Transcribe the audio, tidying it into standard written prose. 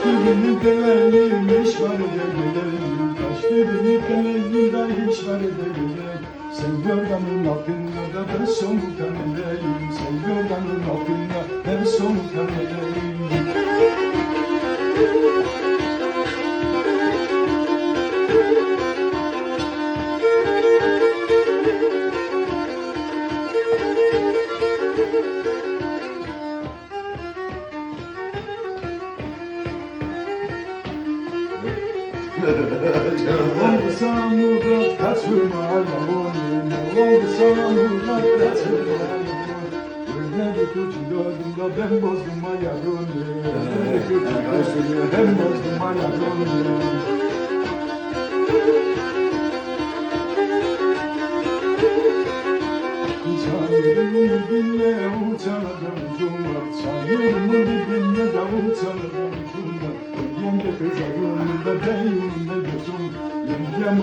birini deleyim, iş var deleyim. Kaç birini deleyim da iş var deleyim. Sevdanın altında da ben sultan edeyim. Sevdanın altında ben sultan edeyim. Olsa murat kaçırma yavrum, olsa murat kaçırma yavrum. Öyle bir kötü gördüm da ben bozdum ayarım. Öyle bir kötü gördüm da ben bozdum ayarım. Çayırımın dibinde uçardım kumlar, çayırımın dibinde de uçardım kumlar. Yenge kızarım da beyim de gözüm, yengem